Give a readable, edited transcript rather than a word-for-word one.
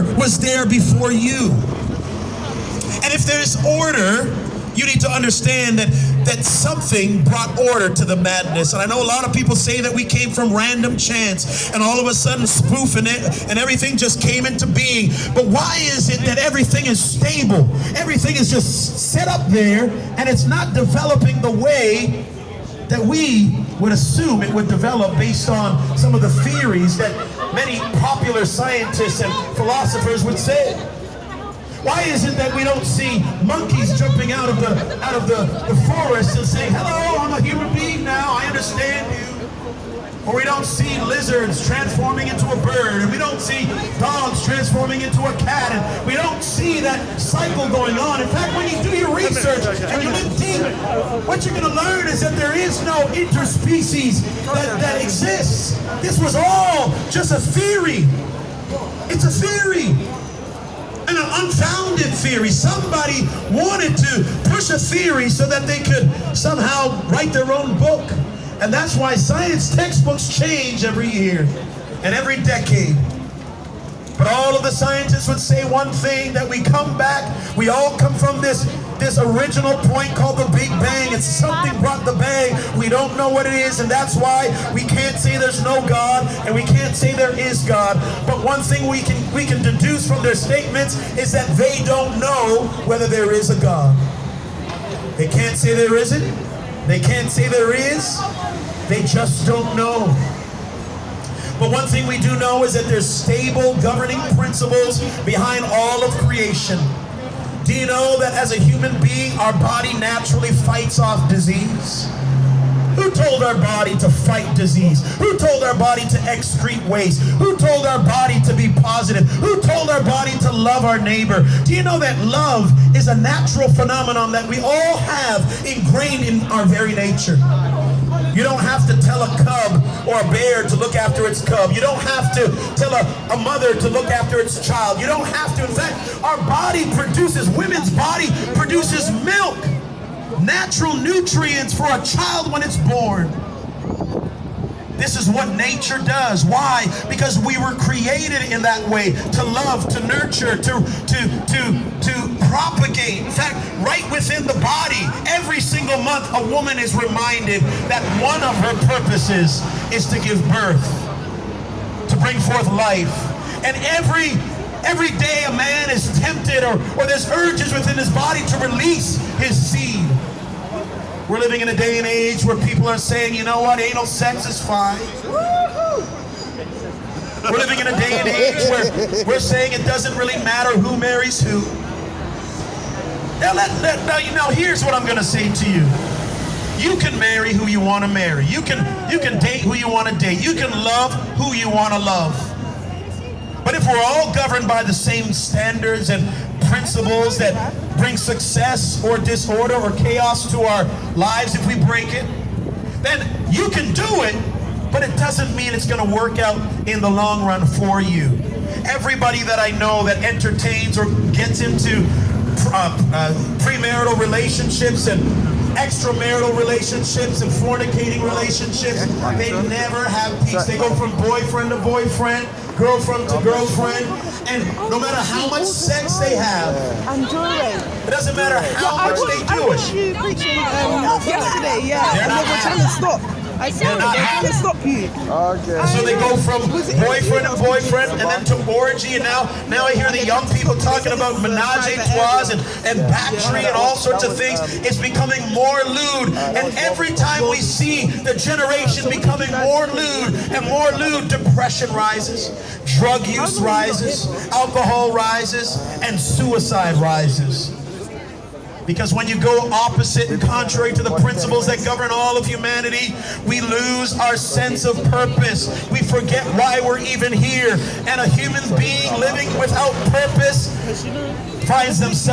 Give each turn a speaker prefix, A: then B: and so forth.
A: order was there before you. And if there's order, you need to understand that something brought order to the madness. And I know a lot of people say that we came from random chance and all of a sudden spoofing it and everything just came into being. But why is it that everything is stable? Everything is just set up there and it's not developing the way that we would assume it would develop based on some of the theories that many popular scientists and philosophers would say? Why is it that we don't see monkeys jumping out of the forest and saying, hello, I'm a human being now, I understand you? Or we don't see lizards transforming into a bird, and we don't see dogs transforming into a cat, and we don't see that cycle going on. In fact, when you do your research and you look deep, what you're going to learn is that there is no interspecies that exists. This was all just a theory. It's a theory. And an unfounded theory. Somebody wanted to push a theory so that they could somehow write their own book. And that's why science textbooks change every year and every decade. But all of the scientists would say one thing, that we come back, we all come from this original point called the Big Bang. It's something brought the bang. We don't know what it is, and that's why we can't say there's no God and we can't say there is God. But one thing we can deduce from their statements is that they don't know whether there is a God. They can't say there isn't. They can't say there is. They just don't know. But one thing we do know is that there's stable governing principles behind all of creation. Do you know that as a human being, our body naturally fights off disease? Who told our body to fight disease? Who told our body to excrete waste? Who told our body to be positive? Who told our body to love our neighbor? Do you know that love is a natural phenomenon that we all have ingrained in our very nature? You don't have to tell a cub or a bear to look after its cub. You don't have to tell a mother to look after its child. You don't have to. In fact, our body produces, women's body produces milk, natural nutrients for a child when it's born. This is what nature does. Why? Because we were created in that way, to love, to nurture, to propagate. In fact, right within the body, every single month, a woman is reminded that one of her purposes is to give birth, to bring forth life. And every day a man is tempted or there's urges within his body to release his seed. We're living in a day and age where people are saying, you know what, anal sex is fine. We're living in a day and age where we're saying it doesn't really matter who marries who. Now, here's what I'm going to say to you. You can marry who you want to marry. You can date who you want to date. You can love who you want to love. But if we're all governed by the same standards and principles that bring success or disorder or chaos to our lives, if we break it, then you can do it, but it doesn't mean it's going to work out in the long run for you. Everybody that I know that entertains or gets into premarital relationships and extramarital relationships and fornicating relationships, they never have peace. They go from boyfriend to boyfriend, girlfriend to girlfriend, and no matter how much sex they have, it doesn't matter how much they do it.
B: I watched you preaching yesterday, and they were trying to stop. I said they're trying to stop you.
C: Okay.
A: So they go from boyfriend to boyfriend and then to orgy, and now I hear the young people talking about menage a trois and battery and all sorts of things. It's becoming more lewd, and every time we see the generation becoming more lewd, depression rises, drug use rises, alcohol rises, and suicide rises. Because when you go opposite and contrary to the principles that govern all of humanity, we lose our sense of purpose. We forget why we're even here. And a human being living without purpose finds themselves